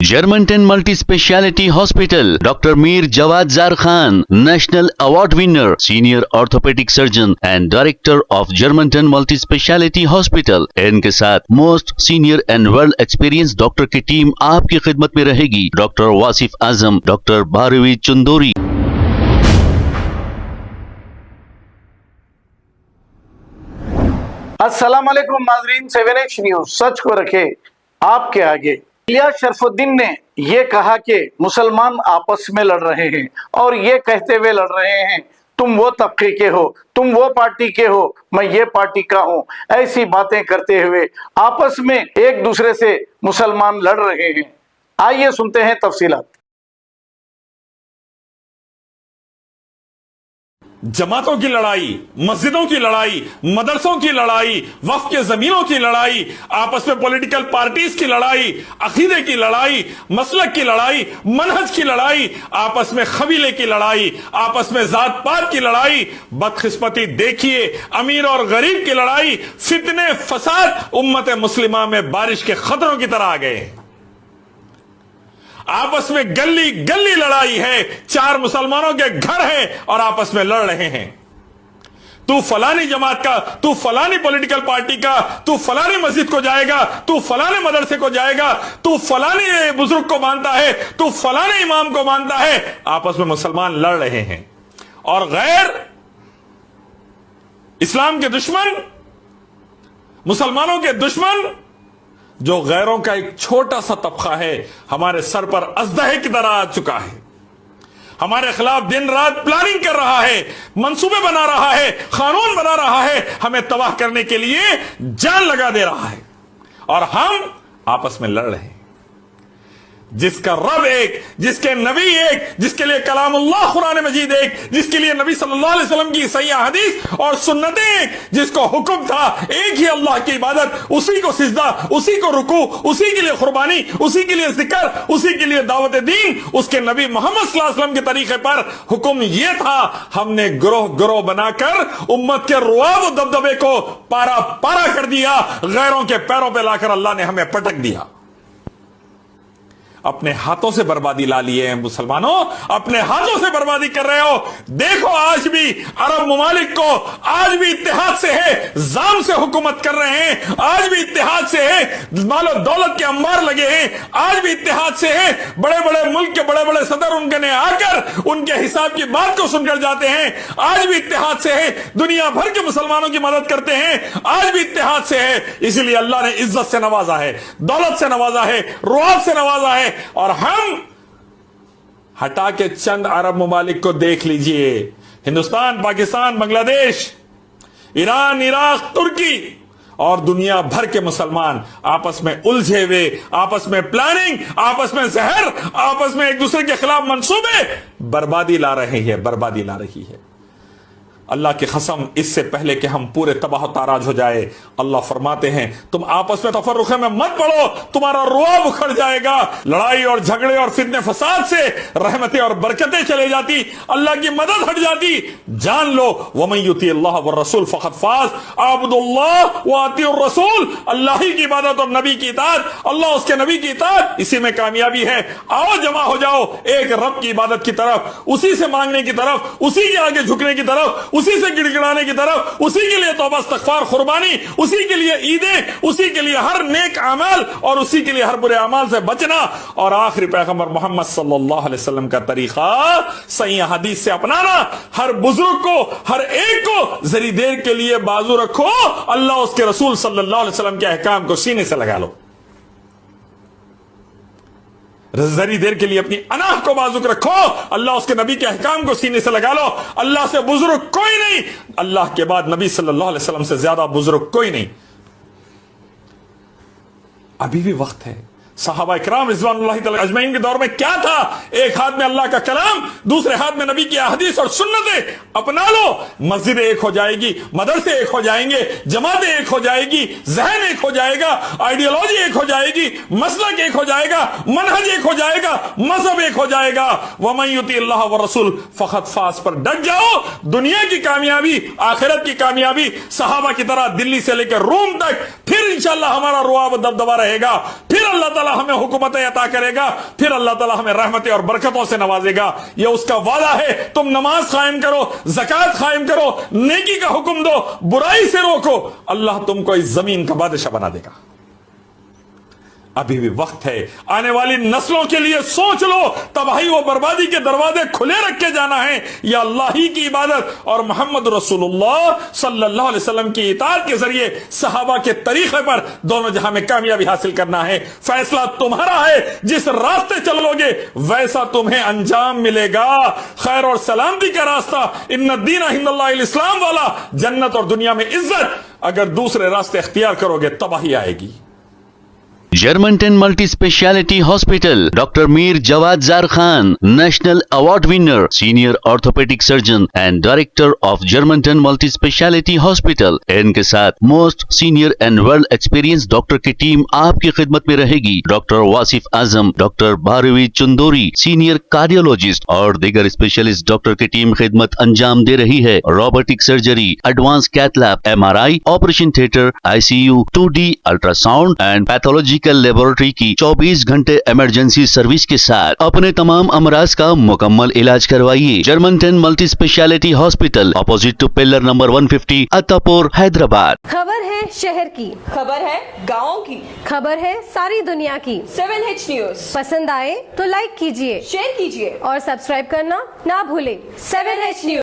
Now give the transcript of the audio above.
Germantown Multi-Speciality Hospital, Dr. Mir Jawad Zar Khan, National Award winner, Senior Orthopedic Surgeon and Director of Germantown Multi-Speciality Hospital. इनके साथ Most Senior and Well Experienced Doctor की team आपकी खिदमत में रहेगी. Dr. Wasif आजम, Dr. Bharvi Chandori. अस्सलाम वालेकुम नाज़रीन, 7H न्यूज़ सच को रखे आपके आगे। इलियास शरफुद्दीन ने ये कहा कि मुसलमान आपस में लड़ रहे हैं और ये कहते हुए लड़ रहे हैं तुम वो तबके के हो, तुम वो पार्टी के हो, मैं ये पार्टी का हूं। ऐसी बातें करते हुए आपस में एक दूसरे से मुसलमान लड़ रहे हैं। आइए सुनते हैं तफसीलात। जमातों की लड़ाई, मस्जिदों की लड़ाई, मदरसों की लड़ाई, वक्फ के जमीनों की लड़ाई, आपस में पॉलिटिकल पार्टीज की लड़ाई, अकीदे की लड़ाई, मसलक की लड़ाई, मनहज की लड़ाई, आपस में कबीले की लड़ाई, आपस में जात पात की लड़ाई, बदकिस्मती देखिए अमीर और गरीब की लड़ाई, फितने फसाद उम्मत मुस्लिमा में बारिश के खतरों की तरह आ गए। आपस में गली गली लड़ाई है, चार मुसलमानों के घर हैं और आपस में लड़ रहे हैं। तू फलानी जमात का, तू फलानी पॉलिटिकल पार्टी का, तू फलानी मस्जिद को जाएगा, तू फलाने मदरसे को जाएगा, तू फलानी बुजुर्ग को मानता है, तू फलाने इमाम को मानता है। आपस में मुसलमान लड़ रहे हैं और गैर इस्लाम के दुश्मन, मुसलमानों के दुश्मन, जो गैरों का एक छोटा सा तबका है, हमारे सर पर अजदहे की तरह आ चुका है। हमारे खिलाफ दिन रात प्लानिंग कर रहा है, मंसूबे बना रहा है, कानून बना रहा है, हमें तबाह करने के लिए जान लगा दे रहा है और हम आपस में लड़ रहे हैं। जिसका रब एक, जिसके नबी एक, जिसके लिए कलामुल्लाह कुरान मजीद एक, जिसके लिए नबी सल्लल्लाहु अलैहि वसल्लम की सही हदीस और सुन्नतें एक, जिसको हुक्म था एक ही अल्लाह की इबादत, उसी को सिजदा, उसी को रुकू, उसी के लिए कुर्बानी, उसी के लिए जिक्र, उसी के लिए दावत दीन, उसके नबी मोहम्मद सल्लल्लाहु अलैहि वसल्लम के तरीके पर हुक्म यह था। हमने ग्रोह ग्रोह बनाकर उम्मत के रुआब और दबदबे को पारा पारा कर दिया, गैरों के पैरों पर लाकर अल्लाह ने हमें पटक दिया। अपने हाथों से बर्बादी ला लिए हैं मुसलमानों, अपने हाथों से बर्बादी कर रहे हो। देखो आज भी अरब ममालिक को आज भी इत्तेहाद से है, जाम से हुकूमत कर रहे हैं, आज भी इत्तेहाद से है, मालो दौलत के अंबार लगे हैं, आज भी इत्तेहाद से है। बड़े बड़े मुल्क के बड़े बड़े सदर उनके ने आकर उनके हिसाब की बात को सुनकर जाते हैं। आज भी इत्तेहाद से है, दुनिया भर के मुसलमानों की मदद करते हैं, आज भी इत्तेहाद से है। इसलिए अल्लाह ने इज्जत से नवाजा है, दौलत से नवाजा है, रुआब से नवाजा है। और हम हटा के चंद अरब ममालिक को देख लीजिए, हिंदुस्तान, पाकिस्तान, बांग्लादेश, ईरान, इराक, तुर्की और दुनिया भर के मुसलमान आपस में उलझे हुए, आपस में प्लानिंग, आपस में जहर, आपस में एक दूसरे के खिलाफ मंसूबे, बर्बादी ला रही है, बर्बादी ला रही है। अल्लाह की कसम, इससे पहले कि हम पूरे तबाह ताराज हो जाए, अल्लाह फरमाते हैं तुम आपस में तफर्रुक़ में मत पड़ो, तुम्हारा रुआब उखड़ जाएगा। लड़ाई और झगड़े और फितने फसाद से रहमतें और बरकतें चले जाती, अल्लाह की मदद हट जाती। जान लो, वमन युती अल्लाह व रसूल फक़द फाज़, अब्दुल्लाह व अतीउर रसूल, अल्लाह ही की इबादत और नबी की इताअत, अल्लाह उसके नबी की इताअत, इसी में कामयाबी है। आओ जमा हो जाओ एक रब की इबादत की तरफ, उसी से मांगने की तरफ, उसी के आगे झुकने की तरफ, उसी से गिड़गिड़ाने की तरफ, उसी के लिए तौबा इस्तग़फ़ार कुर्बानी, उसी के लिए ईदें, उसी के लिए हर नेक अमल और उसी के लिए हर बुरे अमल से बचना और आखिरी पैगंबर मोहम्मद सल्लल्लाहु अलैहि वसल्लम का तरीका सही हदीस से अपनाना। हर बुजुर्ग को, हर एक को जरी देर के लिए बाजू रखो, अल्लाह उसके रसूल सल्लल्लाहु अलैहि वसल्लम के अहकाम को सीने से लगा लो। जरी देर के लिए अपनी अनाह को बाजुक रखो, अल्लाह उसके नबी के अहकाम को सीने से लगा लो। अल्लाह से बुजुर्ग कोई नहीं, अल्लाह के बाद नबी सल्लल्लाहु अलैहि वसल्लम से ज्यादा बुजुर्ग कोई नहीं। अभी भी वक्त है। सहाबा इकराम रिज़वानुल्लाहि तआला अजमईन के दौर में क्या था? एक हाथ में अल्लाह का कलाम, दूसरे हाथ में नबी की हदीस और सुन्नतें, अपना लो, मस्जिद एक हो जाएगी, मदरसे एक हो जाएंगे, जमातें एक हो जाएगी, जहन एक हो जाएगा, आइडियोलॉजी एक हो जाएगी, मसलक एक हो जाएगा, मनहज एक हो जाएगा, मजहब एक हो जाएगा। वमन युती अल्लाह व रसूल फक़द फाज़ पर डट जाओ। दुनिया की कामयाबी, आखिरत की कामयाबी, सहाबा की तरह दिल्ली से लेकर रोम तक, फिर इंशाअल्लाह हमारा रुआब दबदबा रहेगा, फिर अल्लाह ताला ताला हमें हुकूमतें अता करेगा, फिर अल्लाह ताला हमें रहमतें और बरकतों से नवाजेगा। ये उसका वादा है। तुम नमाज कायम करो, ज़कात कायम करो, नेकी का हुक्म दो, बुराई से रोको, अल्लाह तुमको इस जमीन का बादशाह बना देगा। अभी भी वक्त है, आने वाली नस्लों के लिए सोच लो। तबाही व बर्बादी के दरवाजे खुले रख के जाना है, या अल्लाह ही की इबादत और मोहम्मद रसूलुल्लाह सल्लल्लाहु अलैहि वसल्लम की इताअत के जरिए सहाबा के तरीके पर दोनों जहां में कामयाबी हासिल करना है। फैसला तुम्हारा है, जिस रास्ते चलोगे वैसा तुम्हें अंजाम मिलेगा। खैर और सलामती का रास्ता, इन्ना दीन इंदल्लाहिल इस्लाम वाला, जन्नत और दुनिया में इज्जत। अगर दूसरे रास्ते इख्तियार करोगे तबाही आएगी। Germantown Multi Speciality Hospital, Dr. Mir Jawad Zar Khan, National Award winner, Senior Orthopedic Surgeon and Director of Germantown Multi Speciality Hospital. इनके साथ most senior and world experience doctor की टीम आपकी खिदमत में रहेगी। Doctor Wasif Azam, doctor Bharvi Chandori, senior cardiologist और दीगर specialist doctor की टीम खिदमत अंजाम दे रही है। Robotic surgery, advance cath lab, MRI, operation theatre, ICU, 2D ultrasound and pathology laboratory की 24 घंटे इमरजेंसी सर्विस के साथ अपने तमाम अमराज का मुकम्मल इलाज करवाइए। Germanten multi speciality hospital, opposite to pillar number 150, Attapur, Hyderabad. खबर है शहर की, खबर है गाँव की, खबर है सारी दुनिया की। 7H न्यूज पसंद आए तो लाइक कीजिए, शेयर कीजिए और सब्सक्राइब करना ना भूले। 7H news.